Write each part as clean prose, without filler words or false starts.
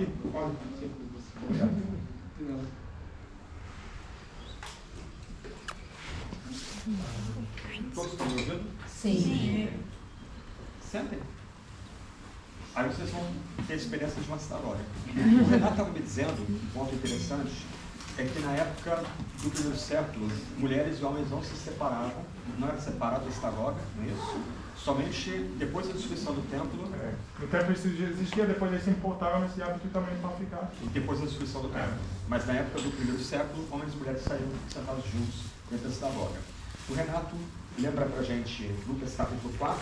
aqui? Olha. Obrigado. Todos estão me ouvindo? Sim. Sentem. Aí vocês vão ter a experiência de uma sinagoga. O Renato estava me dizendo, um ponto interessante, é que na época do primeiro século, mulheres e homens não se separavam, não era separado da sinagoga, não é isso? Somente depois da destruição do templo. O templo existia, depois eles se importaram nesse hábito também para ficar. E depois da destruição do templo. Mas na época do primeiro século, homens e mulheres saíram sentados juntos dentro da sinagoga. O Renato lembra pra gente Lucas capítulo 4,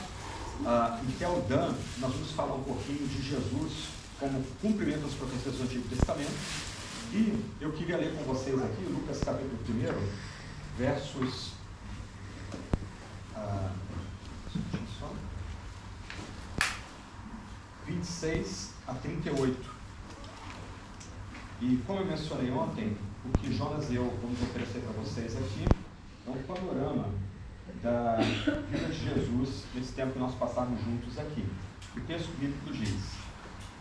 em que ao Dan nós vamos falar um pouquinho de Jesus como cumprimento das profecias do Antigo Testamento. E eu queria ler com vocês aqui Lucas capítulo 1, versos 26 a 38. E como eu mencionei ontem, o que Jonas e eu vamos oferecer para vocês aqui é um panorama da vida de Jesus nesse tempo que nós passarmos juntos aqui. O texto bíblico diz: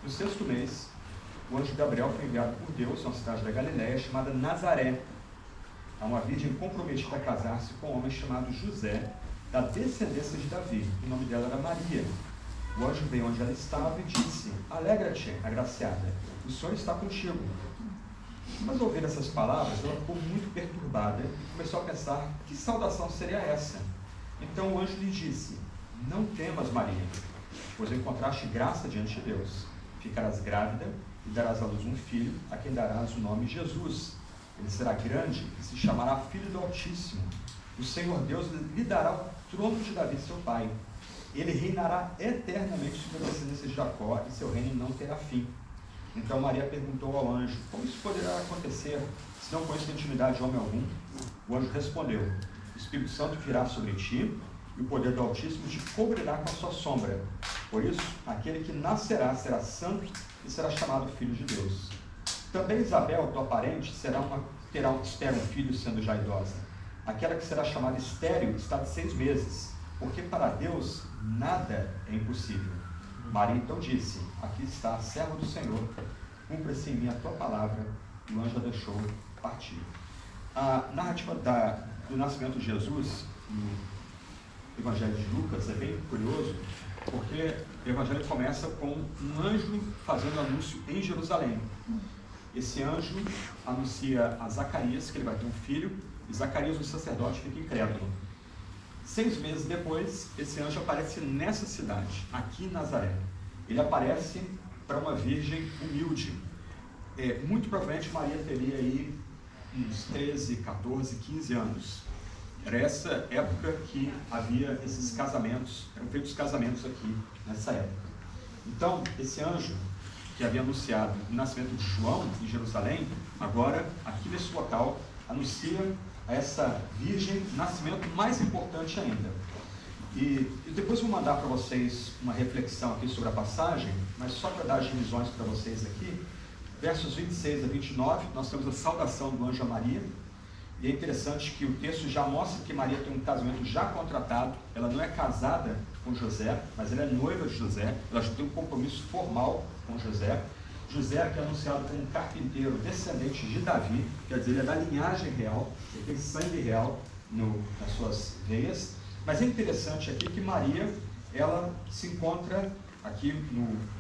no sexto mês, o anjo Gabriel foi enviado por Deus a uma cidade da Galiléia chamada Nazaré, a uma virgem comprometida a casar-se com um homem chamado José, da descendência de Davi. O nome dela era Maria. O anjo veio onde ela estava e disse: alegra-te, agraciada, o Senhor está contigo. Mas ao ouvir essas palavras, ela ficou muito perturbada e começou a pensar: que saudação seria essa? Então o anjo lhe disse: não temas, Maria, pois encontraste graça diante de Deus. Ficarás grávida e darás à luz um filho, a quem darás o nome Jesus. Ele será grande e se chamará Filho do Altíssimo. O Senhor Deus lhe dará o trono de Davi, seu pai. Ele reinará eternamente sobre a descendência de Jacó, e seu reino não terá fim. Então Maria perguntou ao anjo: como isso poderá acontecer, se não conheço a intimidade de homem algum? O anjo respondeu: o Espírito Santo virá sobre ti, e o poder do Altíssimo te cobrirá com a sua sombra. Por isso, aquele que nascerá será santo e será chamado Filho de Deus. Também Isabel, tua parente, espera um filho sendo já idosa. Aquela que será chamada estéril está de 6 meses, porque para Deus nada é impossível. Maria então disse: aqui está a serva do Senhor, cumpra-se em mim a tua palavra. E o anjo a deixou partir. A narrativa do nascimento de Jesus no Evangelho de Lucas é bem curioso, porque o Evangelho começa com um anjo fazendo anúncio em Jerusalém. Esse anjo anuncia a Zacarias que ele vai ter um filho, e Zacarias, o sacerdote, fica incrédulo. 6 meses depois, esse anjo aparece nessa cidade, aqui em Nazaré. Ele aparece para uma virgem humilde. Muito provavelmente Maria teria aí uns 13, 14, 15 anos. Era essa época que havia esses casamentos, eram feitos casamentos aqui nessa época. Então, esse anjo que havia anunciado o nascimento de João em Jerusalém, agora, aqui nesse local, anuncia a essa virgem o nascimento mais importante ainda. E depois vou mandar para vocês uma reflexão aqui sobre a passagem, mas só para dar as divisões para vocês aqui, versos 26 a 29, nós temos a saudação do anjo a Maria. E é interessante que o texto já mostra que Maria tem um casamento já contratado. Ela não é casada com José, mas ela é noiva de José. Ela já tem um compromisso formal com José. José, que é anunciado como um carpinteiro descendente de Davi, quer dizer, ele é da linhagem real, ele tem sangue real nas suas veias. Mas é interessante aqui que Maria, ela se encontra aqui,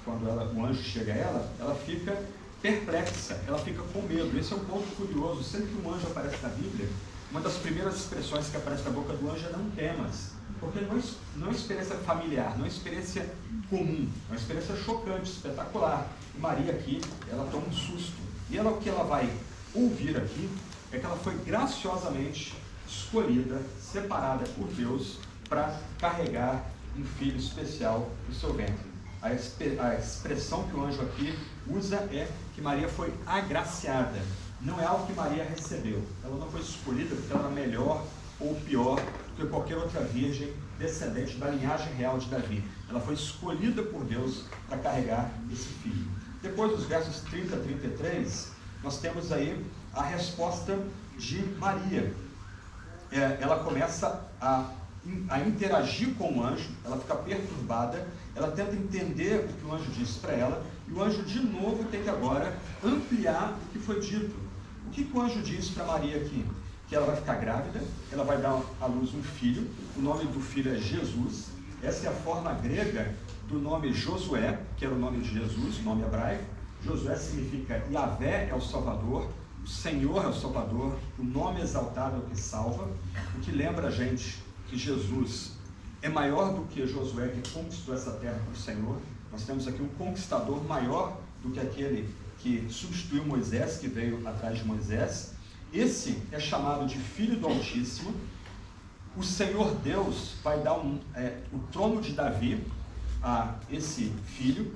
quando o anjo chega a ela fica perplexa, ela fica com medo. Esse é um ponto curioso. Sempre que um anjo aparece na Bíblia, uma das primeiras expressões que aparece na boca do anjo é não temas, porque não é uma experiência familiar, não é uma experiência comum, é uma experiência chocante, espetacular. E Maria aqui, ela toma um susto. E o que ela vai ouvir aqui é que ela foi graciosamente escolhida, separada por Deus para carregar um filho especial no seu ventre. A expressão que o anjo aqui usa é que Maria foi agraciada. Não é algo que Maria recebeu. Ela não foi escolhida porque ela era melhor ou pior do que qualquer outra virgem descendente da linhagem real de Davi. Ela foi escolhida por Deus para carregar esse filho. Depois dos versos 30 a 33, nós temos aí a resposta de Maria. Ela começa a a interagir com o anjo, ela fica perturbada, ela tenta entender o que o anjo disse para ela, e o anjo de novo tem que agora ampliar o que foi dito. O que o anjo disse para Maria aqui? Que ela vai ficar grávida, ela vai dar à luz um filho, o nome do filho é Jesus. Essa é a forma grega do nome Josué, que era o nome de Jesus, o nome hebraico. Josué significa Yahvé é o Salvador, o Senhor é o Salvador, o nome exaltado é o que salva, o que lembra a gente que Jesus é maior do que Josué que conquistou essa terra para o Senhor. Nós temos aqui um conquistador maior do que aquele que substituiu Moisés, que veio atrás de Moisés. Esse é chamado de Filho do Altíssimo. O Senhor Deus vai dar o trono de Davi a esse filho,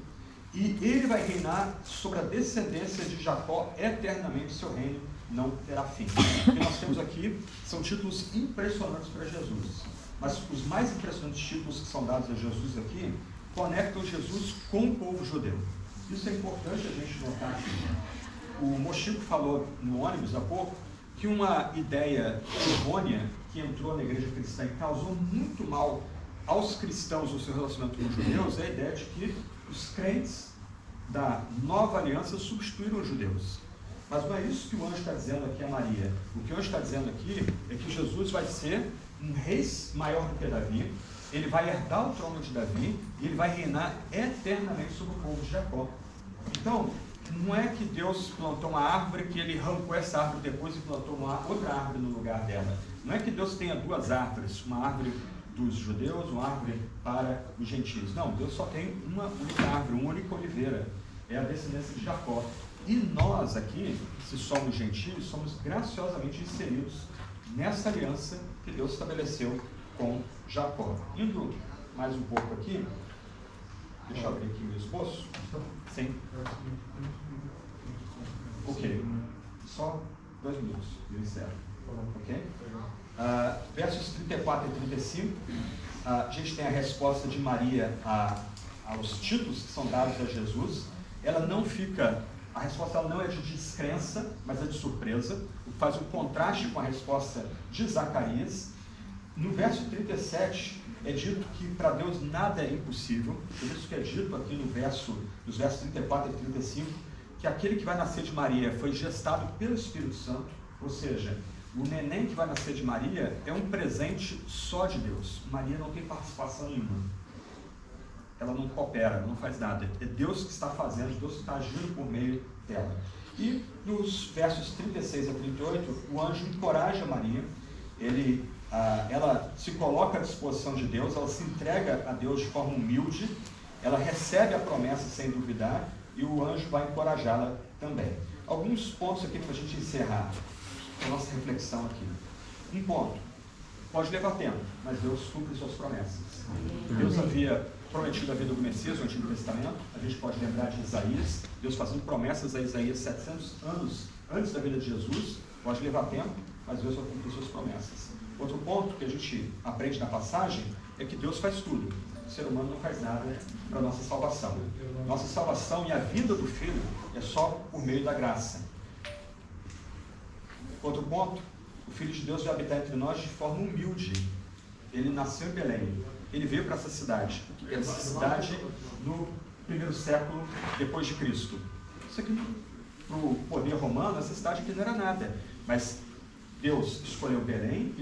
e ele vai reinar sobre a descendência de Jacó eternamente, seu reino não terá fim. O que nós temos aqui são títulos impressionantes para Jesus, mas os mais impressionantes títulos que são dados a Jesus aqui conectam Jesus com o povo judeu. Isso é importante a gente notar aqui. O Mochico falou no ônibus há pouco que uma ideia errônea que entrou na igreja cristã e causou muito mal aos cristãos no seu relacionamento com os judeus é a ideia de que os crentes da nova aliança substituíram os judeus. Mas não é isso que o anjo está dizendo aqui a Maria. O que o anjo está dizendo aqui é que Jesus vai ser um rei maior do que Davi, ele vai herdar o trono de Davi e ele vai reinar eternamente sobre o povo de Jacó. Então, não é que Deus plantou uma árvore que ele arrancou essa árvore depois e plantou uma outra árvore no lugar dela. Não é que Deus tenha duas árvores, uma árvore dos judeus, uma árvore para os gentios. Não, Deus só tem uma única árvore, uma única oliveira. É a descendência de Jacó. E nós aqui, se somos gentios, somos graciosamente inseridos nessa aliança que Deus estabeleceu com Jacó. Indo mais um pouco aqui, deixa eu abrir aqui o meu esboço. Sim. Ok. Só 2 minutos, eu encerro. Ok? Versos 34 e 35, a gente tem a resposta de Maria aos títulos que são dados a Jesus. Ela não fica, a resposta ela não é de descrença, mas é de surpresa, o que faz um contraste com a resposta de Zacarias. No verso 37 é dito que para Deus nada é impossível, por isso que é dito aqui nos versos 34 e 35, que aquele que vai nascer de Maria foi gestado pelo Espírito Santo, ou seja, o neném que vai nascer de Maria é um presente só de Deus. Maria não tem participação nenhuma. Ela não coopera, não faz nada. É Deus que está fazendo, Deus que está agindo por meio dela. E nos versos 36 a 38, o anjo encoraja Maria, ela se coloca à disposição de Deus, ela se entrega a Deus de forma humilde, ela recebe a promessa sem duvidar, e o anjo vai encorajá-la também. Alguns pontos aqui para a gente encerrar a nossa reflexão aqui. Um ponto, pode levar tempo, mas Deus cumpre suas promessas. Deus havia prometido a vida do Messias no Antigo Testamento, a gente pode lembrar de Isaías, Deus fazendo promessas a Isaías 700 anos antes da vida de Jesus, pode levar tempo, mas Deus vai cumprir suas promessas. Outro ponto que a gente aprende na passagem é que Deus faz tudo, o ser humano não faz nada para a nossa salvação. Nossa salvação e a vida do Filho é só por meio da graça. Outro ponto, o Filho de Deus vai habitar entre nós de forma humilde. Ele nasceu em Belém, ele veio para essa cidade no 1º século depois de Cristo. Isso aqui, para o poder romano, essa cidade aqui não era nada, mas Deus escolheu Belém